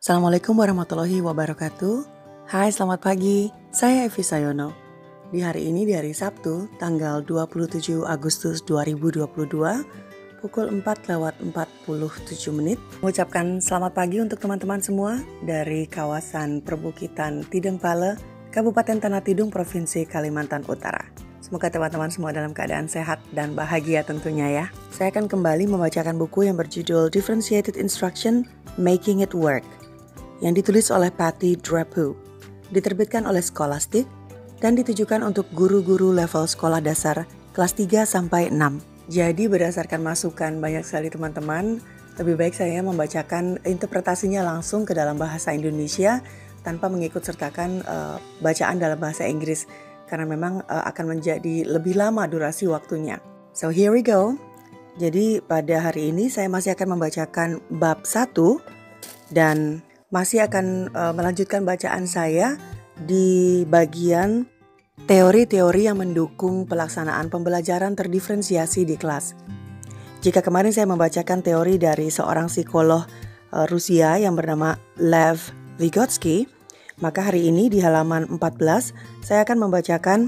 Assalamualaikum warahmatullahi wabarakatuh. Hai, selamat pagi. Saya Evi Sayono. Di hari ini, di hari Sabtu, tanggal 27 Agustus 2022, pukul 4:47 mengucapkan selamat pagi untuk teman-teman semua dari kawasan perbukitan Tideng Pale, Kabupaten Tanah Tidung, Provinsi Kalimantan Utara. Semoga teman-teman semua dalam keadaan sehat dan bahagia tentunya ya. Saya akan kembali membacakan buku yang berjudul Differentiated Instruction, Making It Work, yang ditulis oleh Patty Drapeau, diterbitkan oleh Scholastic, dan ditujukan untuk guru-guru level sekolah dasar kelas 3 sampai 6. Jadi berdasarkan masukan banyak sekali teman-teman, lebih baik saya membacakan interpretasinya langsung ke dalam bahasa Indonesia tanpa mengikut sertakan bacaan dalam bahasa Inggris, karena memang akan menjadi lebih lama durasi waktunya. So here we go. Jadi pada hari ini saya masih akan membacakan bab 1 dan masih akan melanjutkan bacaan saya di bagian teori-teori yang mendukung pelaksanaan pembelajaran terdiferensiasi di kelas. Jika kemarin saya membacakan teori dari seorang psikolog Rusia yang bernama Lev Vygotsky, maka hari ini di halaman 14 saya akan membacakan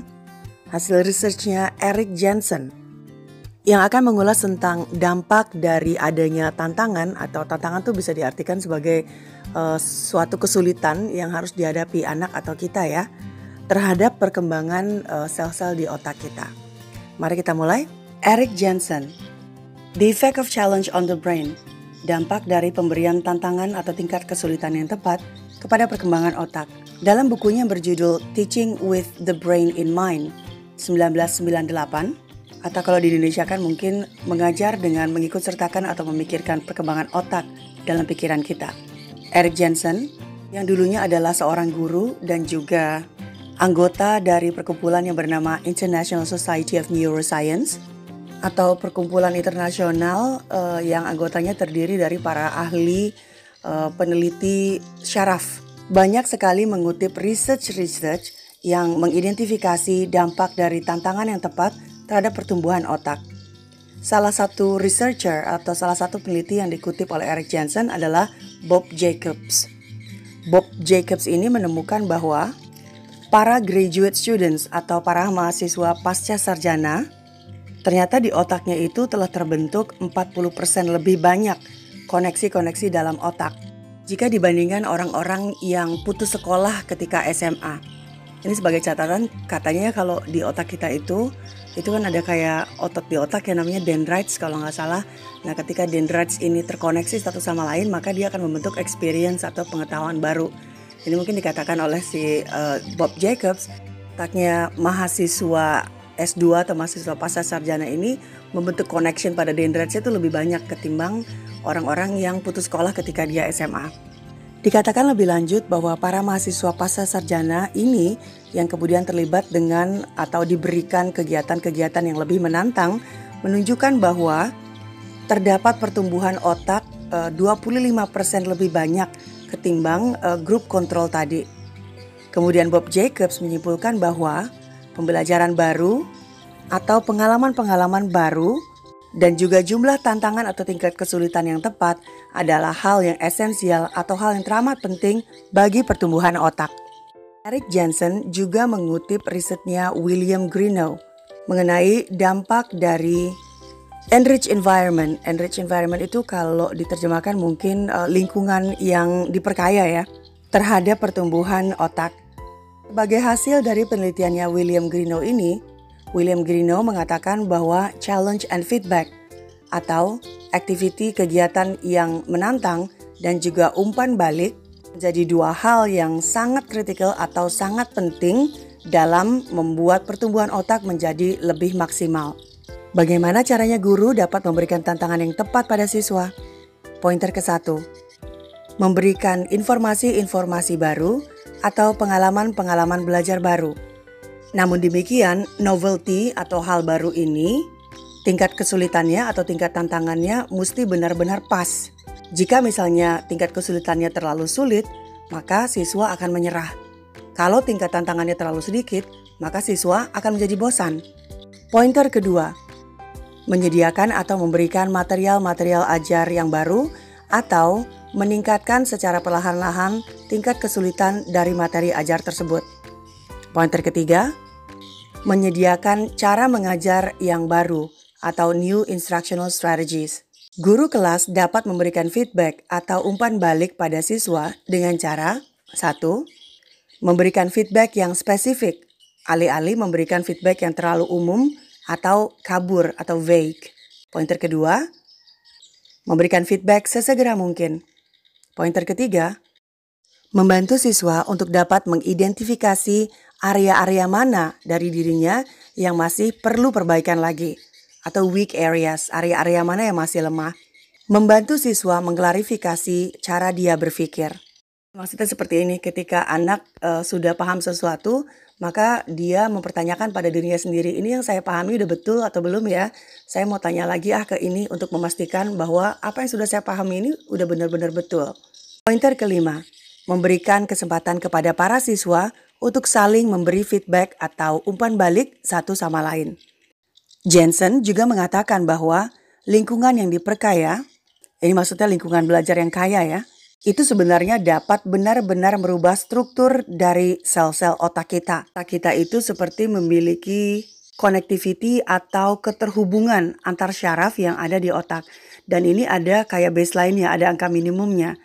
hasil researchnya Erik Jensen yang akan mengulas tentang dampak dari adanya tantangan, atau tantangan itu bisa diartikan sebagai suatu kesulitan yang harus dihadapi anak atau kita ya, terhadap perkembangan sel-sel di otak kita. Mari kita mulai. Erik Jensen, The Effect of Challenge on the Brain, dampak dari pemberian tantangan atau tingkat kesulitan yang tepat kepada perkembangan otak. Dalam bukunya yang berjudul Teaching with the Brain in Mind 1998, atau kalau di Indonesia kan mungkin mengajar dengan mengikut sertakan atau memikirkan perkembangan otak dalam pikiran kita. Erik Jensen yang dulunya adalah seorang guru dan juga anggota dari perkumpulan yang bernama International Society of Neuroscience, atau perkumpulan internasional yang anggotanya terdiri dari para ahli peneliti syaraf. Banyak sekali mengutip research yang mengidentifikasi dampak dari tantangan yang tepat terhadap pertumbuhan otak. Salah satu researcher atau salah satu peneliti yang dikutip oleh Erik Jensen adalah Bob Jacobs. Bob Jacobs ini menemukan bahwa para graduate students atau para mahasiswa pasca sarjana ternyata di otaknya itu telah terbentuk 40% lebih banyak koneksi-koneksi dalam otak jika dibandingkan orang-orang yang putus sekolah ketika SMA. Ini sebagai catatan, katanya kalau di otak kita itu kan ada kayak otot di otak yang namanya dendrites kalau nggak salah. Nah, ketika dendrites ini terkoneksi satu sama lain, maka dia akan membentuk experience atau pengetahuan baru. Ini mungkin dikatakan oleh si Bob Jacobs, otaknya mahasiswa S2 atau mahasiswa pasca sarjana ini membentuk connection pada dendrites itu lebih banyak ketimbang orang-orang yang putus sekolah ketika dia SMA. Dikatakan lebih lanjut bahwa para mahasiswa pasca sarjana ini yang kemudian terlibat dengan atau diberikan kegiatan-kegiatan yang lebih menantang menunjukkan bahwa terdapat pertumbuhan otak 25% lebih banyak ketimbang grup kontrol tadi. Kemudian Bob Jacobs menyimpulkan bahwa pembelajaran baru atau pengalaman-pengalaman baru dan juga jumlah tantangan atau tingkat kesulitan yang tepat adalah hal yang esensial atau hal yang teramat penting bagi pertumbuhan otak. Erik Jensen juga mengutip risetnya William Greenough mengenai dampak dari enriched environment. Enriched environment itu kalau diterjemahkan mungkin lingkungan yang diperkaya ya, terhadap pertumbuhan otak. Sebagai hasil dari penelitiannya William Greenough ini, William Greenough mengatakan bahwa challenge and feedback atau activity kegiatan yang menantang dan juga umpan balik menjadi dua hal yang sangat kritikal atau sangat penting dalam membuat pertumbuhan otak menjadi lebih maksimal. Bagaimana caranya guru dapat memberikan tantangan yang tepat pada siswa? Pointer ke-1, memberikan informasi-informasi baru atau pengalaman-pengalaman belajar baru. Namun demikian, novelty atau hal baru ini, tingkat kesulitannya atau tingkat tantangannya mesti benar-benar pas. Jika misalnya tingkat kesulitannya terlalu sulit, maka siswa akan menyerah. Kalau tingkat tantangannya terlalu sedikit, maka siswa akan menjadi bosan. Pointer kedua, menyediakan atau memberikan material-material ajar yang baru atau meningkatkan secara perlahan-lahan tingkat kesulitan dari materi ajar tersebut. Pointer ketiga, menyediakan cara mengajar yang baru atau new instructional strategies. Guru kelas dapat memberikan feedback atau umpan balik pada siswa dengan cara 1. Memberikan feedback yang spesifik, alih-alih memberikan feedback yang terlalu umum atau kabur atau vague. Pointer kedua, memberikan feedback sesegera mungkin. Pointer ketiga, membantu siswa untuk dapat mengidentifikasi area-area mana dari dirinya yang masih perlu perbaikan lagi, atau weak areas, area-area mana yang masih lemah. Membantu siswa mengklarifikasi cara dia berpikir. Maksudnya seperti ini, ketika anak sudah paham sesuatu, maka dia mempertanyakan pada dirinya sendiri, ini yang saya pahami udah betul atau belum ya? Saya mau tanya lagi ke ini untuk memastikan bahwa apa yang sudah saya pahami ini udah benar-benar betul. Pointer kelima, memberikan kesempatan kepada para siswa untuk saling memberi feedback atau umpan balik satu sama lain. Jensen juga mengatakan bahwa lingkungan yang diperkaya, ini maksudnya lingkungan belajar yang kaya ya, itu sebenarnya dapat benar-benar merubah struktur dari sel-sel otak kita. Otak kita itu seperti memiliki connectivity atau keterhubungan antar syaraf yang ada di otak. Dan ini ada kayak baseline-nya, ada angka minimumnya.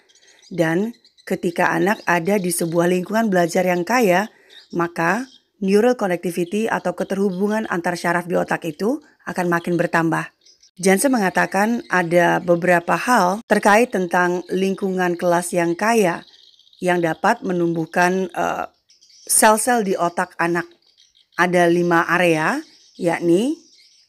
Dan ketika anak ada di sebuah lingkungan belajar yang kaya, maka neural connectivity atau keterhubungan antar syaraf di otak itu akan makin bertambah. Jensen mengatakan ada beberapa hal terkait tentang lingkungan kelas yang kaya yang dapat menumbuhkan sel-sel di otak anak. Ada 5 area, yakni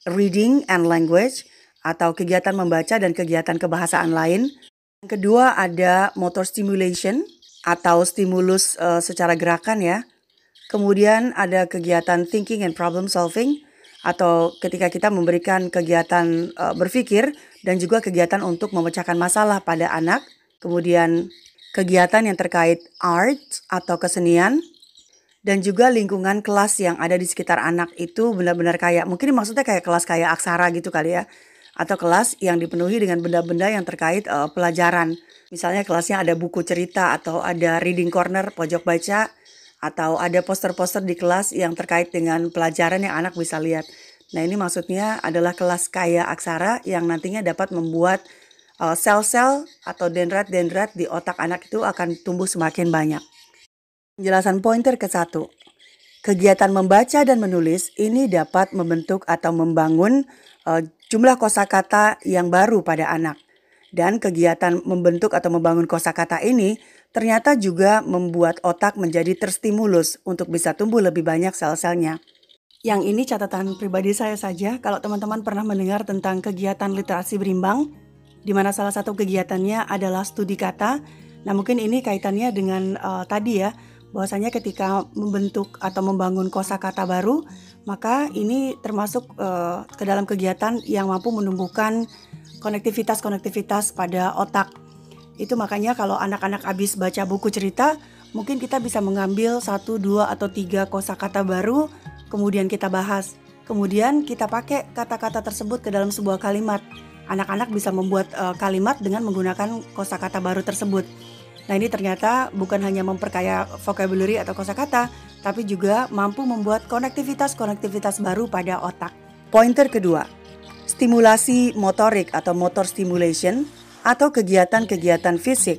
reading and language atau kegiatan membaca dan kegiatan kebahasaan lain. Yang kedua ada motor stimulation atau stimulus secara gerakan ya. Kemudian ada kegiatan thinking and problem solving atau ketika kita memberikan kegiatan berpikir dan juga kegiatan untuk memecahkan masalah pada anak. Kemudian kegiatan yang terkait art atau kesenian dan juga lingkungan kelas yang ada di sekitar anak itu benar-benar kayak, mungkin maksudnya kayak kelas kayak aksara gitu kali ya. Atau kelas yang dipenuhi dengan benda-benda yang terkait pelajaran. Misalnya kelasnya ada buku cerita atau ada reading corner, pojok baca, atau ada poster-poster di kelas yang terkait dengan pelajaran yang anak bisa lihat. Nah ini maksudnya adalah kelas kaya aksara yang nantinya dapat membuat sel-sel atau dendrat-dendrat di otak anak itu akan tumbuh semakin banyak. Penjelasan pointer ke-1. Kegiatan membaca dan menulis ini dapat membentuk atau membangun jumlah kosakata yang baru pada anak. Dan kegiatan membentuk atau membangun kosakata ini ternyata juga membuat otak menjadi terstimulus untuk bisa tumbuh lebih banyak sel-selnya. Yang ini catatan pribadi saya saja, kalau teman-teman pernah mendengar tentang kegiatan literasi berimbang, di mana salah satu kegiatannya adalah studi kata. Nah mungkin ini kaitannya dengan tadi ya, bahwasanya ketika membentuk atau membangun kosakata baru, maka ini termasuk ke dalam kegiatan yang mampu menumbuhkan konektivitas pada otak. Itu makanya kalau anak-anak habis baca buku cerita, mungkin kita bisa mengambil 1, 2, atau 3 kosakata baru, kemudian kita bahas. Kemudian kita pakai kata-kata tersebut ke dalam sebuah kalimat. Anak-anak bisa membuat kalimat dengan menggunakan kosakata baru tersebut. Nah ini ternyata bukan hanya memperkaya vocabulary atau kosakata, tapi juga mampu membuat konektivitas baru pada otak. Pointer kedua, stimulasi motorik atau motor stimulation atau kegiatan-kegiatan fisik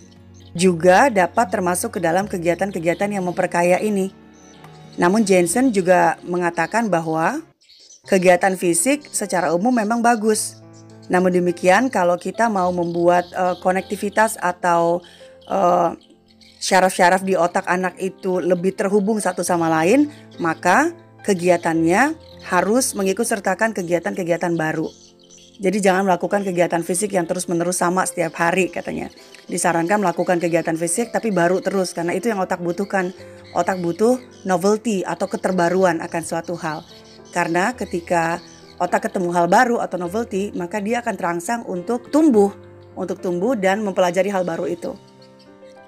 juga dapat termasuk ke dalam kegiatan-kegiatan yang memperkaya ini. Namun Jensen juga mengatakan bahwa kegiatan fisik secara umum memang bagus. Namun demikian kalau kita mau membuat konektivitas atau syaraf-syaraf di otak anak itu lebih terhubung satu sama lain, maka kegiatannya harus mengikut sertakan kegiatan-kegiatan baru. Jadi jangan melakukan kegiatan fisik yang terus-menerus sama setiap hari katanya. Disarankan melakukan kegiatan fisik tapi baru terus karena itu yang otak butuhkan. Otak butuh novelty atau keterbaruan akan suatu hal. Karena ketika otak ketemu hal baru atau novelty, maka dia akan terangsang untuk tumbuh dan mempelajari hal baru itu.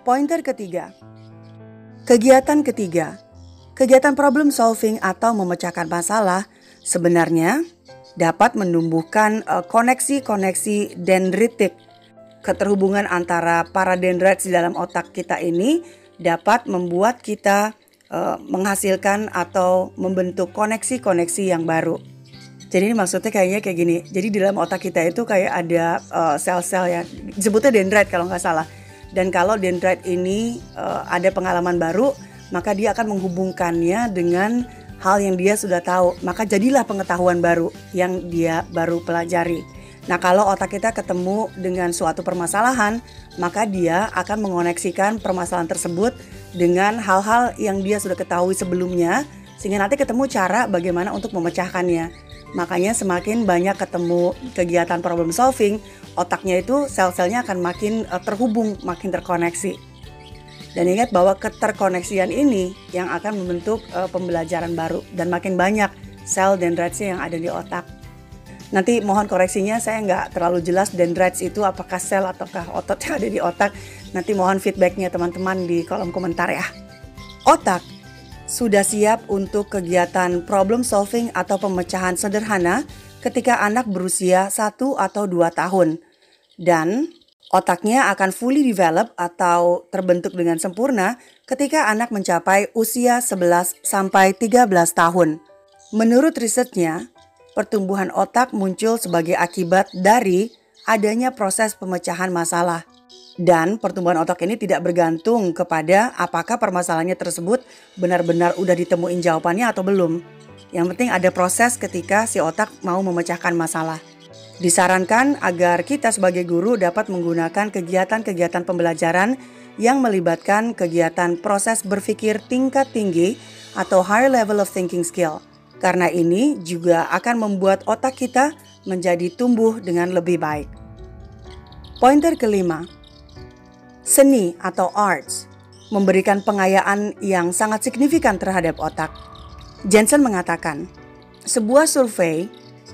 Pointer ketiga. Kegiatan ketiga. Kegiatan problem solving atau memecahkan masalah sebenarnya dapat menumbuhkan koneksi-koneksi dendritik keterhubungan antara para dendrites di dalam otak kita ini dapat membuat kita menghasilkan atau membentuk koneksi-koneksi yang baru. Jadi ini maksudnya kayaknya kayak gini. Jadi di dalam otak kita itu kayak ada sel-sel yang disebutnya dendrite kalau nggak salah. Dan kalau dendrite ini ada pengalaman baru, maka dia akan menghubungkannya dengan hal yang dia sudah tahu. Maka jadilah pengetahuan baru yang dia baru pelajari. Nah, kalau otak kita ketemu dengan suatu permasalahan, maka dia akan mengoneksikan permasalahan tersebut dengan hal-hal yang dia sudah ketahui sebelumnya, sehingga nanti ketemu cara bagaimana untuk memecahkannya. Makanya semakin banyak ketemu kegiatan problem solving, otaknya itu sel-selnya akan makin terhubung, makin terkoneksi. Dan ingat bahwa keterkoneksian ini yang akan membentuk pembelajaran baru, dan makin banyak sel dendrites yang ada di otak. Nanti mohon koreksinya, saya nggak terlalu jelas dendrites itu apakah sel ataukah otot yang ada di otak. Nanti mohon feedbacknya teman-teman di kolom komentar ya. Otak sudah siap untuk kegiatan problem solving atau pemecahan sederhana ketika anak berusia 1 atau 2 tahun. Dan otaknya akan fully develop atau terbentuk dengan sempurna ketika anak mencapai usia 11 sampai 13 tahun. Menurut risetnya, pertumbuhan otak muncul sebagai akibat dari adanya proses pemecahan masalah. Dan pertumbuhan otak ini tidak bergantung kepada apakah permasalahannya tersebut benar-benar udah ditemuin jawabannya atau belum. Yang penting ada proses ketika si otak mau memecahkan masalah. Disarankan agar kita sebagai guru dapat menggunakan kegiatan-kegiatan pembelajaran yang melibatkan kegiatan proses berpikir tingkat tinggi atau higher level of thinking skill. Karena ini juga akan membuat otak kita menjadi tumbuh dengan lebih baik. Pointer kelima, seni atau arts memberikan pengayaan yang sangat signifikan terhadap otak. Jensen mengatakan, sebuah survei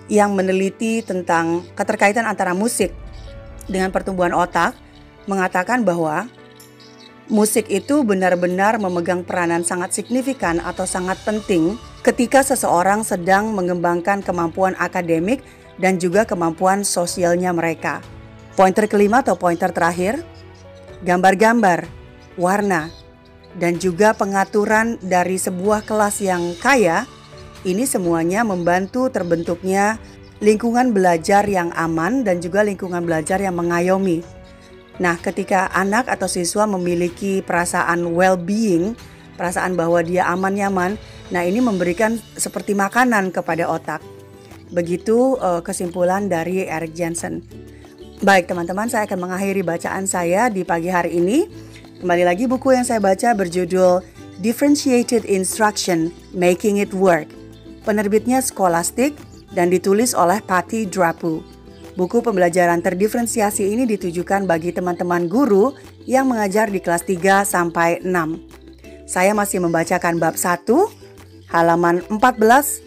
yang meneliti tentang keterkaitan antara musik dengan pertumbuhan otak mengatakan bahwa musik itu benar-benar memegang peranan sangat signifikan atau sangat penting ketika seseorang sedang mengembangkan kemampuan akademik dan juga kemampuan sosialnya mereka. Pointer kelima atau pointer terakhir, gambar-gambar, warna, dan juga pengaturan dari sebuah kelas yang kaya, ini semuanya membantu terbentuknya lingkungan belajar yang aman dan juga lingkungan belajar yang mengayomi. Nah, ketika anak atau siswa memiliki perasaan well-being, perasaan bahwa dia aman nyaman, nah ini memberikan seperti makanan kepada otak. Begitu kesimpulan dari Erik Jensen. Baik teman-teman, saya akan mengakhiri bacaan saya di pagi hari ini. Kembali lagi, buku yang saya baca berjudul Differentiated Instruction, Making It Work. Penerbitnya Scholastic dan ditulis oleh Patty Drapu. Buku pembelajaran terdiferensiasi ini ditujukan bagi teman-teman guru yang mengajar di kelas 3 sampai 6. Saya masih membacakan bab 1, halaman 14,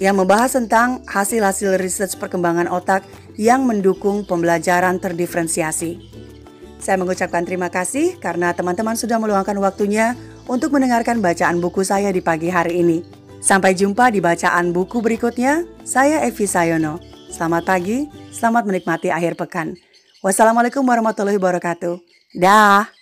yang membahas tentang hasil-hasil riset perkembangan otak yang mendukung pembelajaran terdiferensiasi. Saya mengucapkan terima kasih karena teman-teman sudah meluangkan waktunya untuk mendengarkan bacaan buku saya di pagi hari ini. Sampai jumpa di bacaan buku berikutnya. Saya Evi Sayono. Selamat pagi, selamat menikmati akhir pekan. Wassalamualaikum warahmatullahi wabarakatuh. Dah.